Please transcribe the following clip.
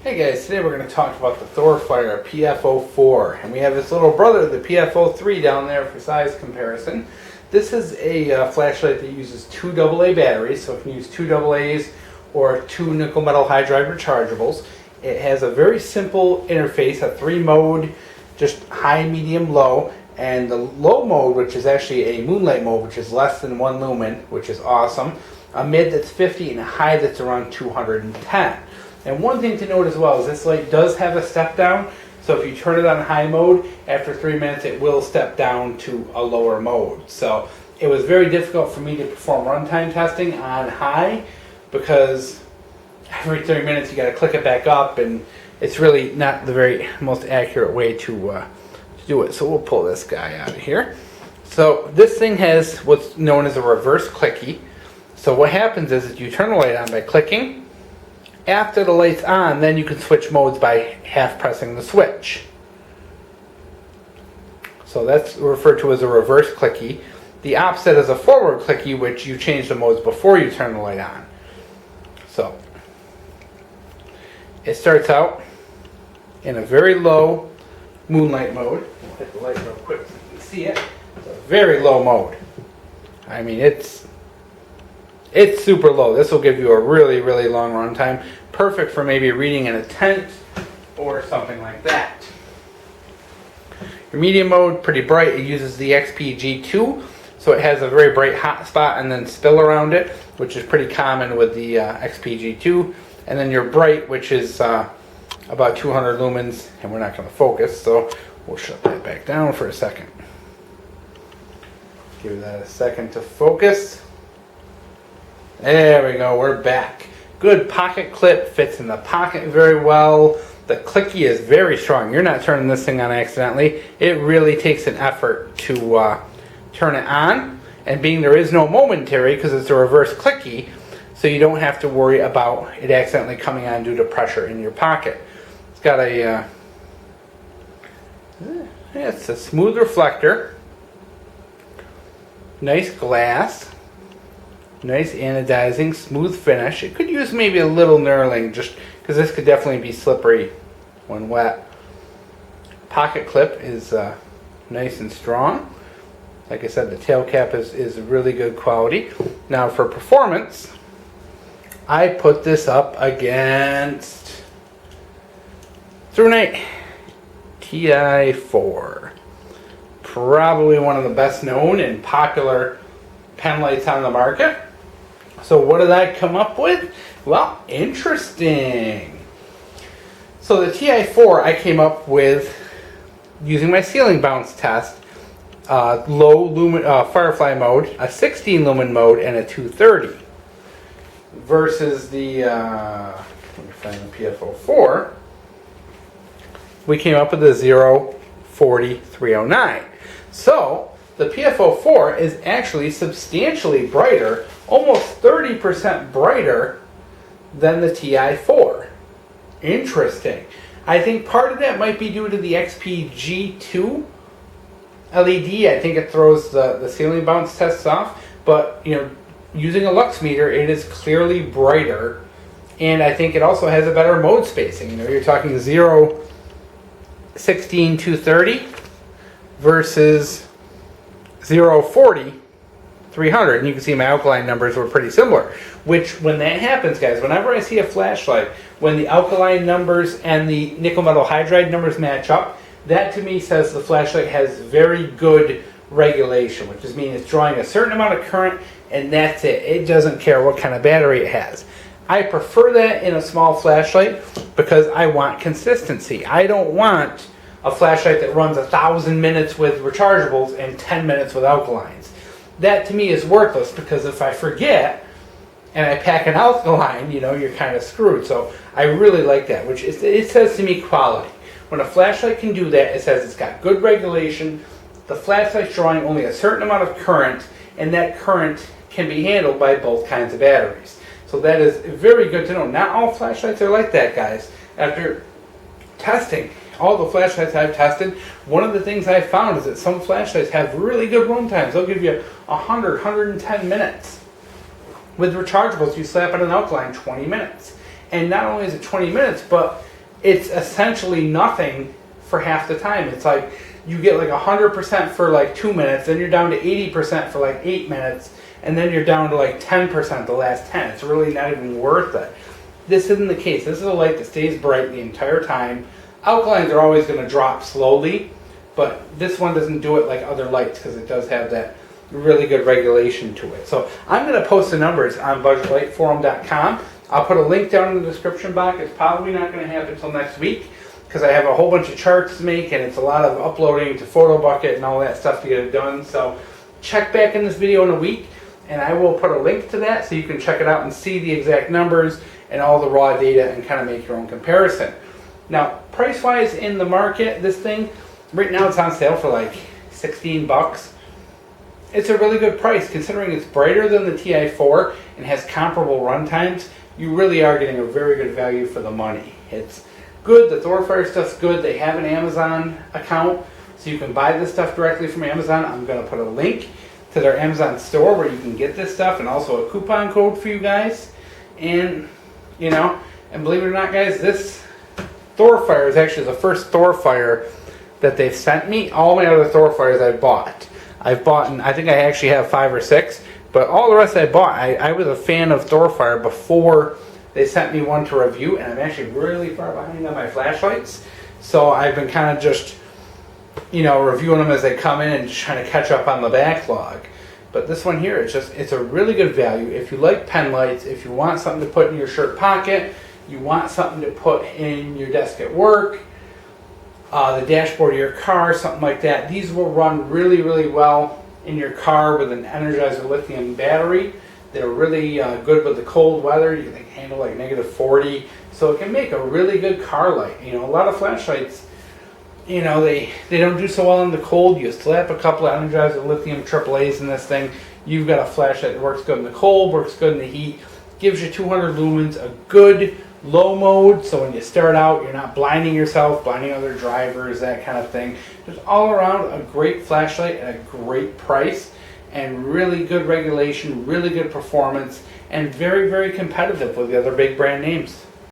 Hey guys, today we're going to talk about the Thorfire PF04, and we have his little brother, the PF03, down there for size comparison. This is a flashlight that uses two AA batteries, so it can use two AA's or two nickel metal hydride rechargeables. It has a very simple interface, a 3-mode, just high, medium, low, and the low mode, which is actually a moonlight mode, which is less than 1 lumen, which is awesome, a mid that's 50, and a high that's around 210. And one thing to note as well is this light does have a step down, so if you turn it on high mode, after 3 minutes it will step down to a lower mode. So it was very difficult for me to perform runtime testing on high because every 30 minutes you got to click it back up, and it's really not the very most accurate way to do it. So we'll pull this guy out of here. So this thing has what's known as a reverse clicky. So what happens is you turn the light on by clicking. After the light's on, then you can switch modes by half pressing the switch. So that's referred to as a reverse clicky. The opposite is a forward clicky, which you change the modes before you turn the light on. So it starts out in a very low moonlight mode. We'll hit the light real quick so you can see it. It's a very low mode. I mean, it's super low. This will give you a really, really long run time. Perfect for maybe reading in a tent or something like that. Your medium mode, pretty bright. It uses the XPG2, so it has a very bright hot spot and then spill around it, which is pretty common with the XPG2. And then your bright, which is about 200 lumens, and we're not going to focus, so we'll shut that back down for a second. Give that a second to focus. There we go, we're back. Good pocket clip, fits in the pocket very well. The clicky is very strong. You're not turning this thing on accidentally. It really takes an effort to turn it on. And being there is no momentary because it's a reverse clicky, so you don't have to worry about it accidentally coming on due to pressure in your pocket. It's got a, it's a smooth reflector. Nice glass. Nice anodizing, smooth finish. It could use maybe a little knurling just because this could definitely be slippery when wet. Pocket clip is nice and strong. Like I said, the tail cap is really good quality. Now for performance, I put this up against Thrunite Ti4. Probably one of the best known and popular pen lights on the market. So what did I come up with? Well, interesting. So the Ti4 I came up with using my ceiling bounce test, low lumen firefly mode, a 16 lumen mode, and a 230. Versus the let me find the PF04. We came up with a 0-40-309. So the PF04 is actually substantially brighter, almost 30% brighter than the Ti4. Interesting. I think part of that might be due to the XPG2 LED. I think it throws the ceiling bounce tests off, but you know, using a lux meter, it is clearly brighter, and I think it also has a better mode spacing. You know, you're talking 0, 16, 230 versus 0-40, 300, and you can see my alkaline numbers were pretty similar. Which, when that happens, guys, whenever I see a flashlight, when the alkaline numbers and the nickel metal hydride numbers match up, that to me says the flashlight has very good regulation, which just means it's drawing a certain amount of current, and that's it. It doesn't care what kind of battery it has. I prefer that in a small flashlight because I want consistency. I don't want a flashlight that runs 1,000 minutes with rechargeables and 10 minutes with alkalines. That to me is worthless because if I forget and I pack an alkaline, you know, you're kind of screwed. So I really like that, which it says to me quality. When a flashlight can do that, it says it's got good regulation, the flashlight's drawing only a certain amount of current, and that current can be handled by both kinds of batteries. So that is very good to know. Not all flashlights are like that, guys. After testing all the flashlights I've tested, one of the things I've found is that some flashlights have really good run times. They'll give you 100, 110 minutes. With rechargeables, you slap on an alkaline, 20 minutes. And not only is it 20 minutes, but it's essentially nothing for half the time. It's like you get like 100% for like 2 minutes, then you're down to 80% for like 8 minutes, and then you're down to like 10% the last 10. It's really not even worth it. This isn't the case. This is a light that stays bright the entire time. Alkalines are always going to drop slowly, but this one doesn't do it like other lights because it does have that really good regulation to it. So I'm going to post the numbers on budgetlightforum.com. I'll put a link down in the description box. It's probably not going to happen until next week because I have a whole bunch of charts to make, and it's a lot of uploading to PhotoBucket and all that stuff to get it done. So check back in this video in a week, and I will put a link to that so you can check it out and see the exact numbers and all the raw data and kind of make your own comparison. Now, price-wise in the market, this thing, right now it's on sale for like 16 bucks. It's a really good price considering it's brighter than the Ti4 and has comparable run times. You really are getting a very good value for the money. It's good. The Thorfire stuff's good. They have an Amazon account, so you can buy this stuff directly from Amazon. I'm going to put a link to their Amazon store where you can get this stuff, and also a coupon code for you guys. And, you know, and believe it or not, guys, this Thorfire is actually the first Thorfire that they've sent me. All my other Thorfires I've bought, and I think I actually have 5 or 6, but all the rest I bought. I was a fan of Thorfire before they sent me one to review, and I'm actually really far behind on my flashlights, so I've been kind of just, you know, reviewing them as they come in and just trying to catch up on the backlog. But this one here, it's a really good value. If you like pen lights, if you want something to put in your shirt pocket, you want something to put in your desk at work, the dashboard of your car, something like that. These will run really, really well in your car with an Energizer lithium battery. They're really good with the cold weather. You can handle like -40, so it can make a really good car light. You know, a lot of flashlights, you know, they don't do so well in the cold. You slap a couple of Energizer lithium AAAs in this thing, you've got a flashlight that works good in the cold, works good in the heat, gives you 200 lumens, a good low mode, so when you start out, you're not blinding yourself, blinding other drivers, that kind of thing. Just all around a great flashlight at a great price, and really good regulation, really good performance, and very, very competitive with the other big brand names.